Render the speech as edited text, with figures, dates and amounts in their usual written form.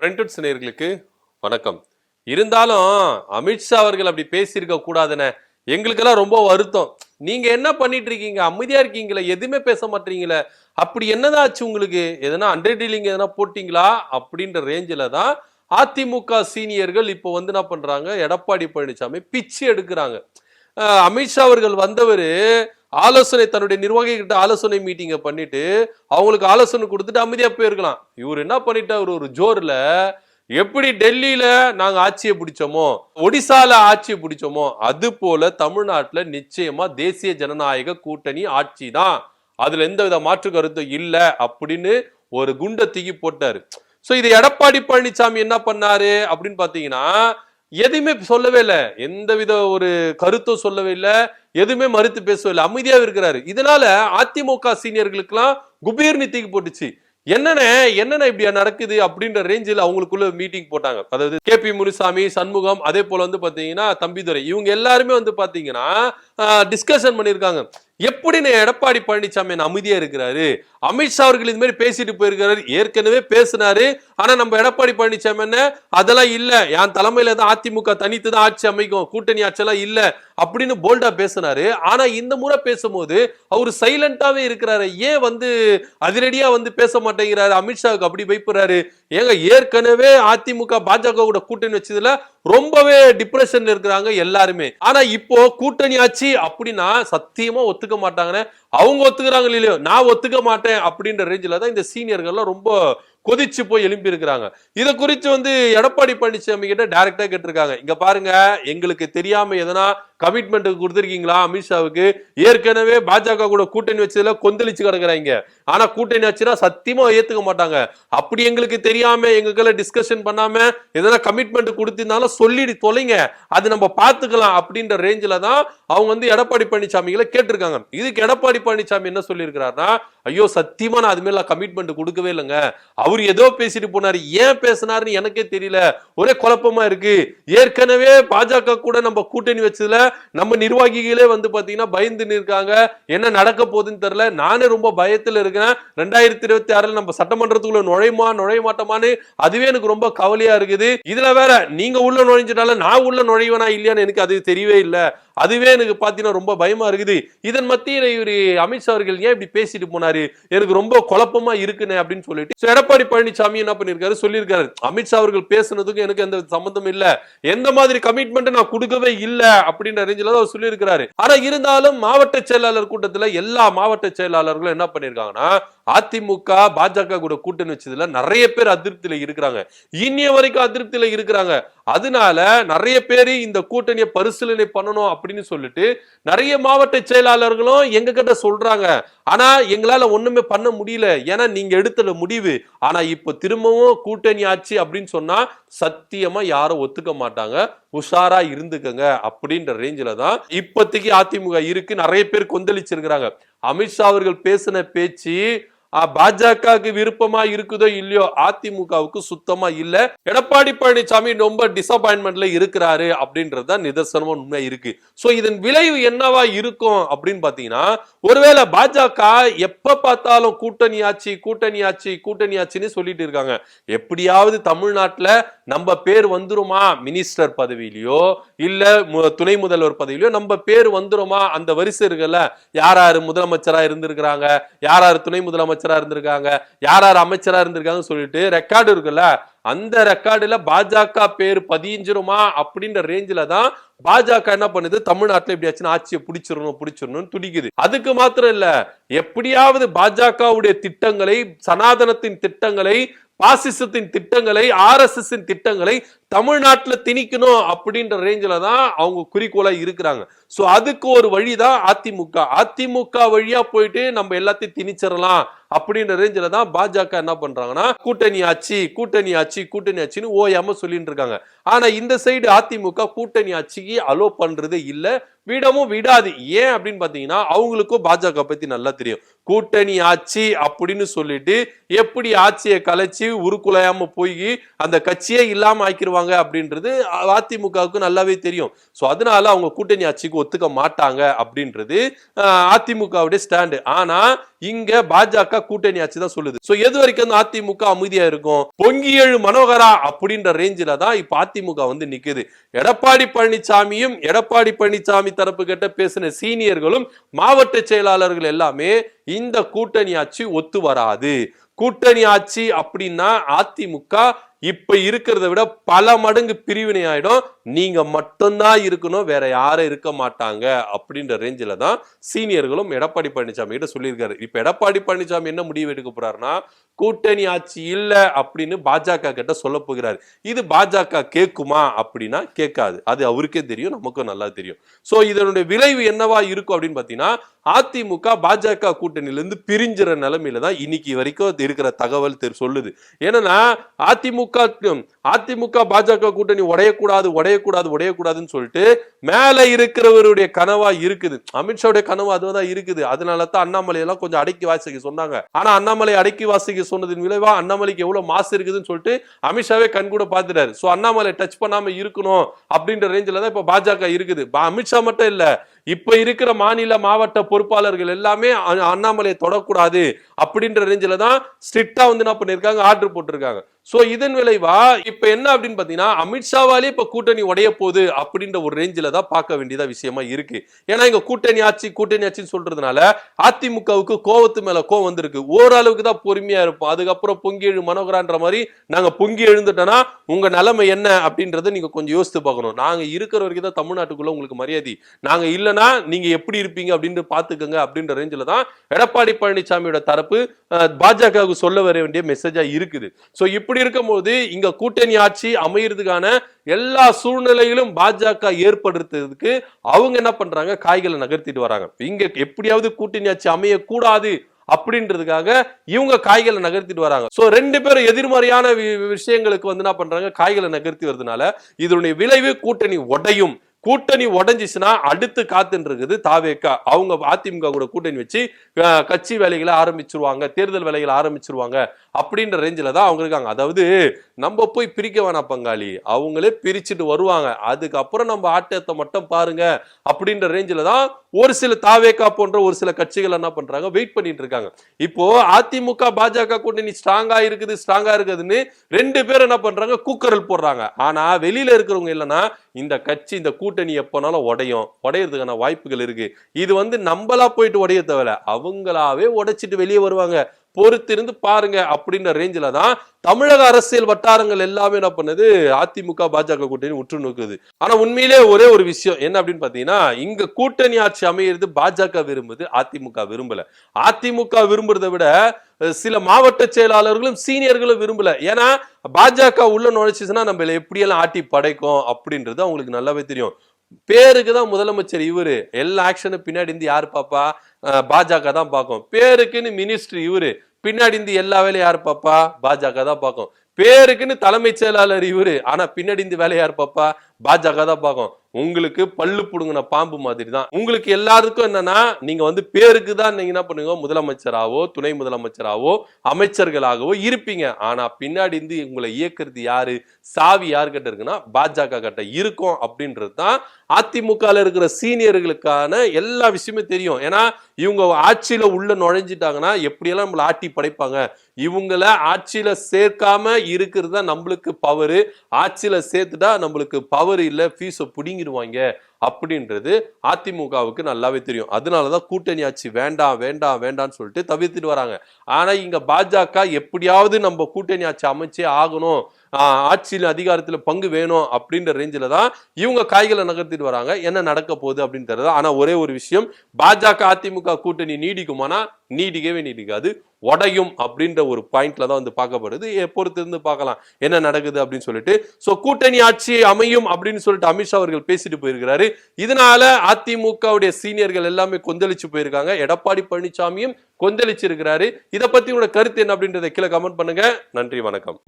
Printed நேயர்களுக்கு வணக்கம். இருந்தாலும் அமித்ஷா அவர்கள் அப்படி பேசியிருக்க கூடாதுன்னு எங்களுக்கெல்லாம் ரொம்ப வருத்தம். நீங்க என்ன பண்ணிட்டு இருக்கீங்க? அமைதியா இருக்கீங்களே, எதுவுமே பேச மாட்டீங்களே, அப்படி என்னதான் ஆச்சு உங்களுக்கு? எதனா அண்டர் டீலிங் எதனா போட்டீங்களா அப்படின்ற ரேஞ்சில தான் அதிமுக சீனியர்கள் இப்போ வந்து என்ன பண்றாங்க, எடப்பாடி பழனிசாமி பிச்சு எடுக்கிறாங்க. அமித்ஷா அவர்கள் வந்தவர் ஆலோசனை தன்னுடைய நிர்வாகிகிட்ட ஆலோசனை மீட்டிங்கை பண்ணிட்டு அவங்களுக்கு ஆலோசனை கொடுத்துட்டு அமைதியா போயிருக்கலாம். இவர் என்ன பண்ணிட்டாரு, ஒரு ஜோர்ல எப்படி டெல்லியில நாங்க ஆட்சியை பிடிச்சோமோ, ஒடிசால ஆட்சியை பிடிச்சோமோ, அது போல தமிழ்நாட்டுல நிச்சயமா தேசிய ஜனநாயக கூட்டணி ஆட்சி தான், அதுல எந்தவித மாற்று கருத்தும் இல்ல அப்படின்னு ஒரு குண்டை தூக்கி போட்டாரு. சோ இது எடப்பாடி பழனிசாமி என்ன பண்ணாரு அப்படின்னு பாத்தீங்கன்னா, எதுவுமே சொல்லவே இல்லை, எந்தவித ஒரு கருத்தும் சொல்லவே இல்லை, எதுவுமே மறுத்து பேசவே இல்லை, அமைதியாக இருக்கிறாரு. இதனால அதிமுக சீனியர்களுக்கு எல்லாம் குபீர்னு தூக்கி போட்டுச்சு. என்னென்ன இப்படி நடக்குது அப்படின்ற ரேஞ்சில் அவங்களுக்குள்ள மீட்டிங் போட்டாங்க. அதாவது KP முனுசாமி, சண்முகம், அதே போல வந்து பாத்தீங்கன்னா தம்பிதுரை, இவங்க எல்லாருமே வந்து பாத்தீங்கன்னா டிஸ்கஷன் பண்ணிருக்காங்க. எப்படி எடப்பாடி பழனிசாமி அமைதியா இருக்கிறாரு, அமித்ஷா அவர்கள் இது மாதிரி பேசிட்டு போயிருக்கிறாரு, ஏற்கனவே பேசினாரு. ஆனா நம்ம எடப்பாடி பழனிசாமி என்ன அதெல்லாம் இல்ல, என் தலைமையில தான் அதிமுக தனித்து தான் ஆட்சி அமைக்கும், கூட்டணி ஆட்சியெல்லாம் இல்ல அப்படின்னு போல்டா பேசினாரு. ஆனா இந்த முறை பேசும்போது அவரு சைலண்டாவே இருக்கிறாரு. ஏன் வந்து அதிரடியா வந்து பேச மாட்டேங்கிறாரு, அமித்ஷாவுக்கு அப்படி வைப்புறாரு? ஏங்க ஏற்கனவே அதிமுக பாஜக கூட கூட்டணி வச்சதுல ரொம்பவே டிப்ரெஷன்ல இருக்கிறாங்க எல்லாருமே. ஆனா இப்போ கூட்டணி ஆட்சி அப்படின்னா சத்தியமா ஒத்துக்க மாட்டாங்கன்னு அவங்க ஒத்துக்கிறாங்க இல்லையோ, நான் ஒத்துக்க மாட்டேன் அப்படின்ற ரேஞ்சில தான் இந்த சீனியர்கள்லாம் ரொம்ப கொதிச்சு போய் எழுப்பி இருக்கிறாங்க. இதை குறித்து வந்து எடப்பாடி பழனிசாமி கிட்ட டைரக்டா கேட்டிருக்காங்க. இங்க பாருங்க, எங்களுக்கு தெரியாம எதனா கமிட்மெண்ட் கொடுத்திருக்கீங்களா அமித்ஷாவுக்கு? ஏற்கனவே பாஜக கூட கூட்டணி வச்சதுல கொந்தளிச்சு கிடக்குறாங்க. ஆனா கூட்டணி ஆச்சுன்னா சத்தியமா ஏத்துக்க மாட்டாங்க. அப்படி எங்களுக்கு தெரியாம எங்களுக்குள்ள டிஸ்கஷன் பண்ணாம எதனா கமிட்மெண்ட் கொடுத்திருந்தாலும் சொல்லிட்டு தொலைங்க, அது நம்ம பாத்துக்கலாம் அப்படின்ற ரேஞ்சில தான் அவங்க வந்து எடப்பாடி பழனிசாமிகளை கேட்டிருக்காங்க. இதுக்கு எடப்பாடி பழனிசாமி என்ன சொல்லி இருக்கிறாருன்னா, ஐயோ சத்தியமா நான் அது மேல கமிட்மெண்ட் கொடுக்கவே இல்லைங்க, அவர் ஏதோ பேசிட்டு போனாரு, ஏன் பேசினாருன்னு எனக்கே தெரியல, ஒரே குழப்பமா இருக்கு. ஏற்கனவே பாஜக கூட நம்ம கூட்டணி வச்சதுல நம்ம நிர்வாகிகளே வந்து பாத்தீங்கன்னா பயந்து நிற்காங்க, என்ன நடக்க போகுதுன்னு தெரியல, நானே ரொம்ப பயத்துல இருக்கேன். 2026 நம்ம சட்டமன்றத்துக்குள்ள நுழைய மாட்டோமான்னு அதுவே எனக்கு ரொம்ப கவலையா இருக்குது. இதுல வேற நீங்க உள்ள நுழைஞ்சிட்டாலும் நான் உள்ள நுழைவனா இல்லையான்னு எனக்கு அது தெரியவே இல்லை. அதுவே எனக்கு பாத்தீங்கன்னா ரொம்ப பயமா இருக்குது. இதன் மத்தியில இவரு அமித்ஷா அவர்கள் ஏன் இப்படி பேசிட்டு போனாரு, எனக்கு ரொம்ப குழப்பமா இருக்குன்னு அப்படின்னு சொல்லிட்டு எடப்பாடி பழனிசாமி என்ன பண்ணிருக்காரு, சொல்லியிருக்காரு, அமித்ஷா அவர்கள் பேசுனதுக்கு எனக்கு எந்த சம்பந்தம் இல்ல, எந்த மாதிரி கமிட்மெண்ட் நான் கொடுக்கவே இல்ல அப்படின்ற ரேஞ்சில தான் சொல்லியிருக்கிறாரு. ஆனா இருந்தாலும் மாவட்ட செயலாளர் கூட்டத்துல எல்லா மாவட்ட செயலாளர்களும் என்ன பண்ணிருக்காங்கன்னா, அதிமுக பாஜக கூட கூட்டணி வச்சதுல நிறைய பேர் அதிருப்தியில இருக்கிறாங்க, இன்னைய வரைக்கும் அதிருப்தியில இருக்கிறாங்க. அதனால நிறைய பேர் இந்த கூட்டணியை பரிசீலனை பண்ணணும் அப்படின்னு சொல்லிட்டு நிறைய மாவட்ட செயலாளர்களும் எங்க கிட்ட சொல்றாங்க. ஆனா எங்களால ஒண்ணுமே பண்ண முடியல, ஏன்னா நீங்க எடுத்த முடிவு. ஆனா இப்ப திரும்பவும் கூட்டணி ஆச்சு அப்படின்னு சொன்னா சத்தியமா யாரும் ஒத்துக்க மாட்டாங்க, உஷாரா இருந்துக்கங்க அப்படின்ற ரேஞ்சில தான் இப்போதைக்கு அதிமுக இருக்கு. நிறைய பேர் கொந்தளிச்சிருக்கிறாங்க. அமித்ஷா அவர்கள் பேசின பேச்சு பாஜகவுக்கு விருப்பமா இருக்குதோ இல்லையோ, அதிமுகவுக்கு சுத்தமா இல்ல. எடப்பாடி பழனிசாமி ரொம்ப டிசப்பாயின்மெண்ட்ல இருக்கிறாரு அப்படின்றத நிதர்சனமா உண்மை இருக்கு. சோ இதன் விளைவு என்னவா இருக்கும் அப்படின்னு பாத்தீங்கன்னா, ஒருவேளை பாஜக எப்ப பார்த்தாலும் கூட்டணி ஆட்சின்னு சொல்லிட்டு இருக்காங்க, எப்படியாவது தமிழ்நாட்டுல நம்ம பேர் வந்துருமா, மினிஸ்டர் பதவியிலயோ இல்ல துணை முதல்வர் பதவியிலயோ நம்ம பேர் வந்துருமா, அந்த வரிசை இருக்குல்ல, யார் யாரு முதலமைச்சரா இருந்திருக்கிறாங்க, யார் யாரு துணை முதலமைச்சரா இருந்திருக்காங்க, யார் யார் அமைச்சரா இருந்திருக்காங்க சொல்லிட்டு ரெக்கார்டு இருக்குல்ல, அந்த ரெக்கார்டுல பாஜக பேர் பதிஞ்சிருமா அப்படின்ற ரேஞ்சில தான் பாஜக என்ன பண்ணுது, தமிழ்நாட்டுல எப்படியாச்சும் ஆட்சியை பிடிச்சிடணும் துடிக்குது. அதுக்கு மாத்திரம் இல்ல, எப்படியாவது பாஜகவுடைய திட்டங்களை, சனாதனத்தின் திட்டங்களை, பாசிசத்தின் திட்டங்களை, RSS திட்டங்களை தமிழ்நாட்டுல திணிக்கணும் அப்படின்ற ரேஞ்சில தான் அவங்க குறிக்கோளா இருக்கிறாங்க. சோ அதுக்கு ஒரு வழிதான் அதிமுக வழியா போயிட்டு நம்ம எல்லாத்தையும் திணிச்சிடலாம் அப்படின்ற ரேஞ்சில தான் பாஜக என்ன பண்றாங்கன்னா, கூட்டணி ஆட்சின்னு ஓயாம சொல்லிட்டு இருக்காங்க. ஆனா இந்த சைடு அதிமுக கூட்டணி ஆட்சிக்கு அலோ பண்றது இல்ல, விடவும் விடாது. ஏன் அப்படின்னு பாத்தீங்கன்னா, அவங்களுக்கும் பாஜக பத்தி நல்லா தெரியும். கூட்டணி ஆட்சி அப்படின்னு சொல்லிட்டு எப்படி ஆட்சியை கலைச்சு உருக்குலையாம போய் அந்த கட்சியே இல்லாம ஆக்கிடுவாங்க அப்படின்றது அதிமுகவுக்கு நல்லாவே தெரியும். சோ அதனால அவங்க கூட்டணி ஆட்சிக்கு ஒத்துக்க மாட்டாங்க அப்படின்றது அதிமுகவுடைய ஸ்டாண்டு. ஆனா இங்க பாஜக கூட்டணி ஆட்சி தான் சொல்லுது. சோ எது வரைக்கும் அதிமுக அமைதியா இருக்கும்? பொங்கி எழு மனோகரா அப்படின்ற ரேஞ்சில தான் இப்ப அதிமுக வந்து நிக்குது. எடப்பாடி பழனிசாமியும் எடப்பாடி பழனிசாமி தரப்பு கிட்ட பேசின சீனியர்களும் மாவட்ட செயலாளர்கள் எல்லாமே இந்த கூட்டணி ஆட்சி ஒத்து வராது. கூட்டணி ஆட்சி அப்படின்னா அதிமுக இப்ப இருக்கிறத விட பல மடங்கு பிரிவினை ஆயிடும். நீங்க மட்டும்தான் இருக்கணும், வேற யாரும் இருக்க மாட்டாங்க அப்படின்ற ரேஞ்சில தான் சீனியர்களும் எடப்பாடி பழனிசாமி கிட்ட சொல்லியிருக்காரு. இப்ப எடப்பாடி பழனிசாமி என்ன முடிவு எடுக்க போறாருன்னா, கூட்டணி ஆட்சி இல்ல அப்படின்னு பாஜக கிட்ட சொல்ல போகிறாரு. இது பாஜக கேட்குமா அப்படின்னா கேட்காது. அது அவருக்கே தெரியும், நமக்கும் நல்லா தெரியும். சோ இதனுடைய விளைவு என்னவா இருக்கும் அப்படின்னு பாத்தீங்கன்னா, அதிமுக பாஜக கூட்டணியிலிருந்து பிரிஞ்சிற நிலைமையில தான் இன்னைக்கு வரைக்கும் இருக்கிற தகவல் சொல்லுது. ஏன்னா அதிமுக பாஜக கூட்டணி உடையக்கூடாதுன்னு சொல்லிட்டு மேல இருக்கிறவருடைய கனவா இருக்குது. அமித்ஷாவுடைய கனவு அதுதான் இருக்குது. அதனால தான் அண்ணாமலை எல்லாம் கொஞ்சம் அடக்கி வாசிக்க சொன்னாங்க. ஆனா அண்ணாமலை அடக்கி வாசிக்க சொன்னதின் விளைவா அண்ணாமலைக்கு எவ்வளவு மாசு இருக்குதுன்னு சொல்லிட்டு அமித்ஷாவே கண் கூட பாத்துட்டாரு. சோ அண்ணாமலை டச் பண்ணாம இருக்கணும் அப்படின்ற ரேஞ்சில தான் இப்ப பாஜக இருக்குது. அமித்ஷா மட்டும் இல்ல, இப்ப இருக்கிற மாநில மாவட்ட பொறுப்பாளர்கள் எல்லாமே அண்ணாமலையை தொடக்கூடாது அப்படின்ற ரேஞ்சில தான் ஸ்ட்ரிக்டா வந்து என்ன பண்ணிருக்காங்க, ஆர்டர் போட்டிருக்காங்க. சோ இதன் விளைவா இப்ப என்ன அப்படின்னு பாத்தீங்கன்னா, அமித்ஷாவாலே இப்ப கூட்டணி உடைய போகுது அப்படின்ற ஒரு ரேஞ்சில தான் பார்க்க வேண்டியதா விஷயமா இருக்கு. ஏன்னா இங்க கூட்டணி ஆட்சின்னு சொல்றதுனால அதிமுகவுக்கு கோவத்து மேல கோவம் வந்திருக்கு. ஓரளவுக்கு தான் பொறுமையா இருப்போம். அதுக்கப்புறம் பொங்கி எழு மனோகரான்ற மாதிரி நாங்க பொங்கி எழுந்துட்டோம்னா உங்க நிலைமை என்ன அப்படின்றத நீங்க கொஞ்சம் யோசித்து பார்க்கணும். நாங்க இருக்கிற வரைக்கும் தான் தமிழ்நாட்டுக்குள்ள உங்களுக்கு மரியாதை, நாங்க இல்லைன்னா நீங்க எப்படி இருப்பீங்க அப்படின்னு பாத்துக்கோங்க அப்படின்ற ரேஞ்சில தான் எடப்பாடி பழனிசாமியோட தரப்பு பாஜகவுக்கு சொல்ல வர வேண்டிய மெசேஜா இருக்குது. சோ இப்படி இருக்கும்போது இங்க கூட்டணி ஆட்சி அமையறதுக்கான எல்லா சூழ்நிலைகளும் பாஜக ஏற்படுத்துறதுக்கு அவங்க என்ன பண்றாங்க, காய்களை நகர்த்திட்டு வராங்க. இங்க எப்படியாவது கூட்டணி ஆட்சி அமைய கூடாது அப்படின்றதுக்காக இவங்க காய்களை நகர்த்திட்டு வராங்க. சோ ரெண்டு பேரும் எதிர்மறையான விஷயங்களுக்கு வந்து என்ன பண்றாங்க, காய்களை நகர்த்தி வருதுனால இதனுடைய விளைவு கூட்டணி உடையும். கூட்டணி உடஞ்சிச்சுன்னா அடுத்து காத்துன்னு இருக்குது தாவேகா. அவங்க அதிமுக கூட கூட்டணி வச்சு கட்சி வேலைகளை ஆரம்பிச்சிருவாங்க, தேர்தல் வேலைகளை ஆரம்பிச்சிருவாங்க அப்படின்ற ரேஞ்சில தான் அவங்க இருக்காங்க. அதாவது நம்ம போய் பிரிக்க வேணாம் பங்காளி, அவங்களே பிரிச்சுட்டு வருவாங்க, அதுக்கப்புறம் நம்ம ஆட்டத்தை மட்டும் பாருங்க அப்படின்ற ரேஞ்சில தான் ஒரு சில தாவேகா போன்ற ஒரு சில கட்சிகள் என்ன பண்றாங்க, வெயிட் பண்ணிட்டு இருக்காங்க. இப்போ அதிமுக பாஜக கூட்டணி ஸ்ட்ராங்கா இருக்குதுன்னு ரெண்டு பேரும் என்ன பண்றாங்க, கூக்கரல் போடுறாங்க. ஆனா வெளியில இருக்கிறவங்க இல்லைன்னா இந்த கட்சி இந்த கூட்டணி எப்பனாலும் உடையறதுக்கான வாய்ப்புகள் இருக்கு. இது வந்து நம்மளா போயிட்டு உடைய தேவையில்ல, அவங்களாவே உடைச்சிட்டு வெளியே வருவாங்க, பொறுத்திருந்து பாருங்க அப்படின்ற ரேஞ்சில தான் தமிழக அரசியல் வட்டாரங்கள் எல்லாமே என்ன பண்ணுது, அதிமுக பாஜக கூட்டணி உற்று நோக்குது. ஆனா உண்மையிலே ஒரே ஒரு விஷயம் என்ன அப்படின்னு பாத்தீங்கன்னா, இங்க கூட்டணி ஆட்சி அமையிறது பாஜக விரும்புது, அதிமுக விரும்பல. அதிமுக விரும்புறதை விட சில மாவட்ட செயலாளர்களும் சீனியர்களும் விரும்பல. ஏன்னா பாஜக உள்ள நுழைச்சுன்னா நம்ம எப்படியெல்லாம் ஆட்டி படைக்கும் அப்படின்றது அவங்களுக்கு நல்லாவே தெரியும். பேருக்கு தான் முதலமைச்சர் இவரு, எல்லா ஆக்ஷனும் பின்னாடி இருந்து யாரு பாப்பா, பாஜக தான் பார்க்கும். பேருக்குன்னு மினிஸ்டர் இவரு, பின்னாடி இருந்து எல்லா வேலையும் யாரு பாப்பா, பாஜக தான் பார்க்கும். பேருக்குன்னு தலைமைச் செயலாளர் இவரு, ஆனா பின்னாடி இருந்து வேலை யாரு பாப்பா, பாஜக தான் பார்க்கும். உங்களுக்கு பல்லு புடுங்கின பாம்பு மாதிரி தான். உங்களுக்கு எல்லாருக்கும் என்னன்னா, நீங்க வந்து பேருக்கு தான் நீங்க என்ன பண்ணுங்க, முதலமைச்சராவோ துணை முதலமைச்சராவோ அமைச்சர்களாகவோ இருப்பீங்க. ஆனா பின்னாடி இருந்து உங்களை இயக்குறது யாரு, சாவி யாருக்கிட்ட இருக்குன்னா பாஜக கிட்ட இருக்கும் அப்படின்றது தான் அதிமுக இருக்கிற சீனியர்களுக்கான எல்லா விஷயமே தெரியும். ஏன்னா இவங்க ஆட்சியில உள்ள நுழைஞ்சிட்டாங்கன்னா எப்படியெல்லாம் நம்மள ஆட்டி படைப்பாங்க, இவங்கள ஆட்சியில சேர்க்காம இருக்கிறது தான் நம்மளுக்கு பவரு, ஆட்சியில சேர்த்துட்டா நம்மளுக்கு பவர் இல்ல, ஃபீஸை புடிங்கிடுவாங்க அப்படின்றது அதிமுகவுக்கு நல்லாவே தெரியும். அதனாலதான் கூட்டணி ஆட்சி வேண்டாம்னு சொல்லிட்டு தவிர்த்துட்டு வராங்க. ஆனா இங்க பாஜக எப்படியாவது நம்ம கூட்டணி ஆட்சி அமைச்சே ஆகணும், ஆட்சியில் அதிகாரத்துல பங்கு வேணும் அப்படின்ற ரேஞ்சில தான் இவங்க காய்களை நகர்த்திட்டு வராங்க. என்ன நடக்க போகுது அப்படின்னு தெரியல. ஆனா ஒரே ஒரு விஷயம், பாஜக அதிமுக கூட்டணி நீடிக்குமானா நீடிக்கவே நீடிக்காது, உடையும் அப்படின்ற ஒரு பாயிண்ட்ல தான் வந்து பார்க்கப்படுது. பொறுத்து இருந்து பார்க்கலாம் என்ன நடக்குது அப்படின்னு சொல்லிட்டு. சோ கூட்டணி ஆட்சி அமையும் அப்படின்னு சொல்லிட்டு அமித்ஷா அவர்கள் பேசிட்டு போயிருக்கிறாரு. இதனால அதிமுகவுடைய சீனியர்கள் எல்லாமே கொந்தளிச்சு போயிருக்காங்க. எடப்பாடி பழனிசாமியும் கொந்தளிச்சு இருக்கிறாரு. இதை பத்தி உங்களோட கருத்து என்ன அப்படின்றத கீழே கமெண்ட் பண்ணுங்க. நன்றி, வணக்கம்.